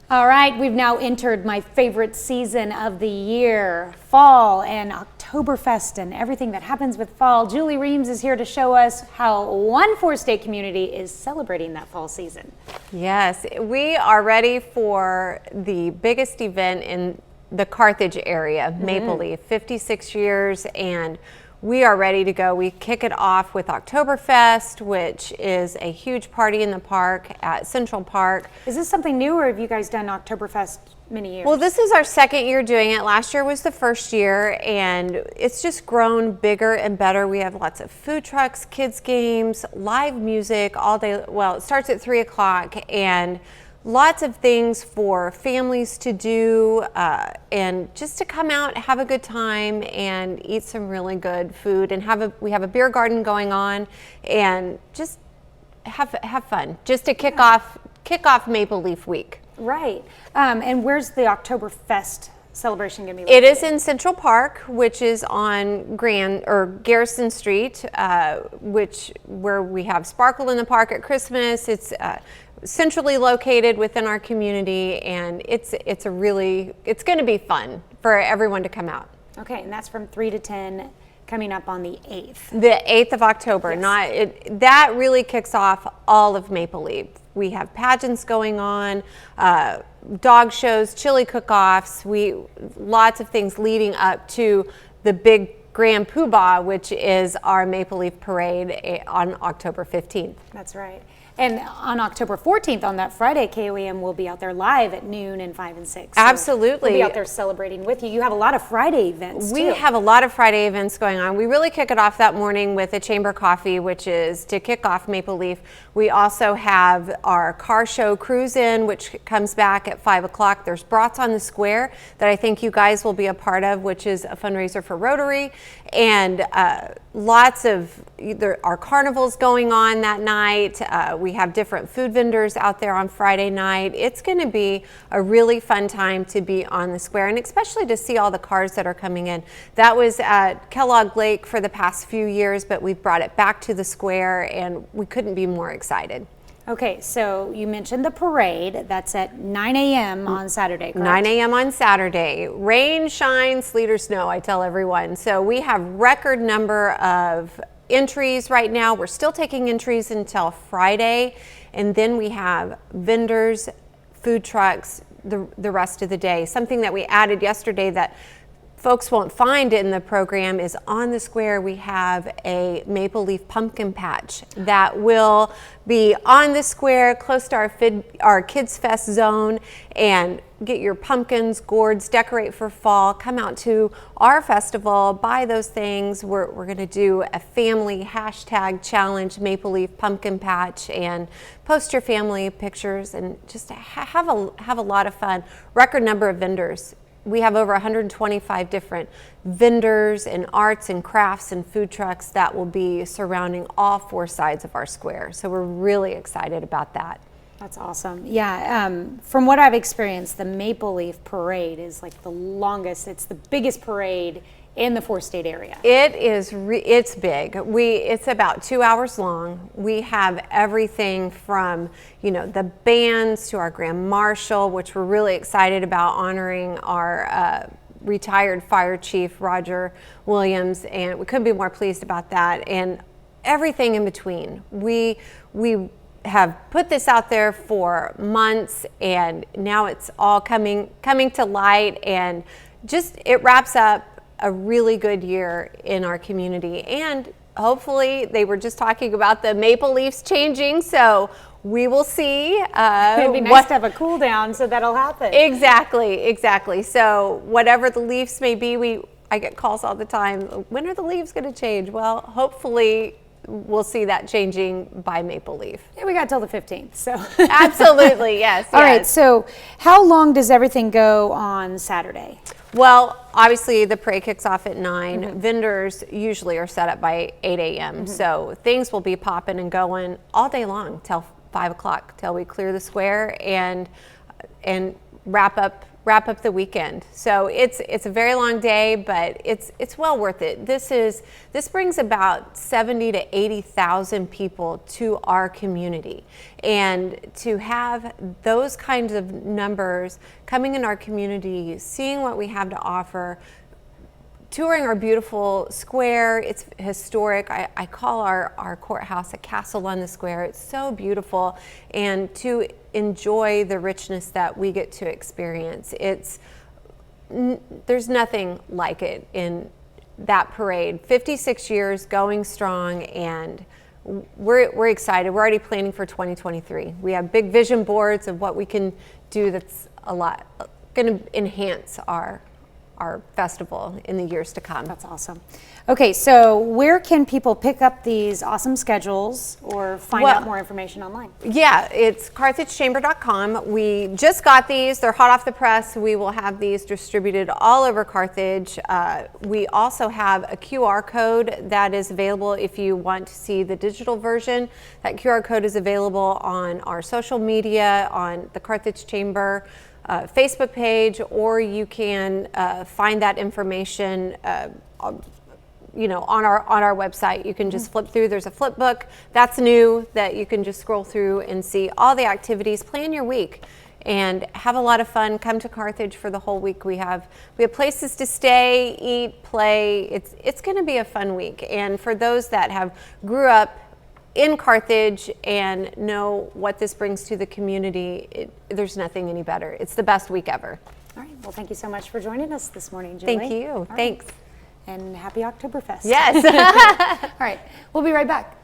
All right, we've now entered my favorite season of the year, fall and Oktoberfest and everything that happens with fall. Julie Reams is here to show us how one four-state community is celebrating that fall season. Yes, we are ready for the biggest event in the Carthage area, Maple Leaf, 56 years, and we are ready to go. We kick it off with Oktoberfest, which is a huge party in the park at Central Park. Is this something new, or have you guys done Oktoberfest many years? Well, this is our second year doing it. Last year was the first year, and it's just grown bigger and better. We have lots of food trucks, kids games, live music all day. Well, it starts at 3 o'clock, and lots of things for families to do and just to come out, have a good time, and eat some really good food. And we have a beer garden going on, and just have fun. Just to kick off Maple Leaf Week. Right. And where's the Oktoberfest celebration going to be located? It is in Central Park, which is on Garrison Street, where we have Sparkle in the Park at Christmas. It's centrally located within our community, and it's going to be fun for everyone to come out. Okay, and that's from 3 to 10 coming up on the 8th. The 8th of October. Yes. That really kicks off all of Maple Leaf. We have pageants going on, dog shows, chili cook-offs, lots of things leading up to the big Grand Poobah, which is our Maple Leaf Parade on October 15th. That's right. And on October 14th, on that Friday, KOEM will be out there live at noon and 5 and 6. So absolutely. we'll be out there celebrating with you. You have a lot of Friday events, We have a lot of Friday events going on. We really kick it off that morning with a chamber coffee, which is to kick off Maple Leaf. We also have our car show Cruise In, which comes back at 5 o'clock. There's Brats on the Square that I think you guys will be a part of, which is a fundraiser for Rotary. And lots of our carnivals going on that night. We have different food vendors out there on Friday night. It's going to be a really fun time to be on the square, and especially to see all the cars that are coming in. That was at Kellogg Lake for the past few years, but we've brought it back to the square, and we couldn't be more excited. Okay, so you mentioned the parade. That's at 9 a.m. on Saturday, correct? 9 a.m. on Saturday. Rain, shine, sleet, or snow, I tell everyone. So we have record number of entries right now. We're still taking entries until Friday, and then we have vendors, food trucks the rest of the day. Something that we added yesterday that folks won't find in the program is on the square we have a Maple Leaf pumpkin patch that will be on the square close to our Kids Fest zone, and get your pumpkins, gourds, decorate for fall, come out to our festival, buy those things. We're going to do a family hashtag challenge, Maple Leaf pumpkin patch, and post your family pictures and just have a lot of fun. Record number of vendors. We have over 125 different vendors and arts and crafts and food trucks that will be surrounding all four sides of our square. So we're really excited about that. That's awesome. Yeah, from what I've experienced, the Maple Leaf Parade is like the longest. It's the biggest parade in the four-state area. It's big. It's about 2 hours long. We have everything from, the bands to our Grand Marshal, which we're really excited about, honoring our retired fire chief, Roger Williams, and we couldn't be more pleased about that, and everything in between. We have put this out there for months, and now it's all coming to light, and just it wraps up a really good year in our community. And hopefully, they were just talking about the Maple Leafs changing, so we will see. It'd be nice to have a cool down, so that'll happen. Exactly. So whatever the Leafs may be, I get calls all the time. When are the Leafs going to change? Well, hopefully we'll see that changing by Maple Leaf. Yeah, we got till the 15th, so. Absolutely, yes. All right, so how long does everything go on Saturday? Well, obviously the parade kicks off at 9. Mm-hmm. Vendors usually are set up by 8 a.m. Mm-hmm. So things will be popping and going all day long till 5 o'clock, till we clear the square and wrap up wrap up the weekend. So it's a very long day, but it's well worth it. This brings about 70 to 80,000 people to our community, and to have those kinds of numbers coming in our community, seeing what we have to offer, touring our beautiful square. It's historic. I call our courthouse a castle on the square. It's so beautiful, and to enjoy the richness that we get to experience. There's nothing like it in that parade. 56 years going strong, and we're excited. We're already planning for 2023. We have big vision boards of what we can do that's going to enhance our festival in the years to come. That's awesome. Okay, so where can people pick up these awesome schedules or find out more information online? Yeah, it's carthagechamber.com. We just got these. They're hot off the press. We will have these distributed all over Carthage. We also have a QR code that is available if you want to see the digital version. That QR code is available on our social media, on the Carthage Chamber Facebook page, or you can find that information on our website. You can just flip through. There's a flip book that's new that you can just scroll through and see all the activities. Plan your week and have a lot of fun. Come to Carthage for the whole week. We have places to stay, eat, play. It's going to be a fun week. And for those that grew up in Carthage and know what this brings to the community, there's nothing any better. It's the best week ever. All right. Well, thank you so much for joining us this morning, Julie. Thank you. All Thanks. right. And happy Oktoberfest. Yes. All right. We'll be right back.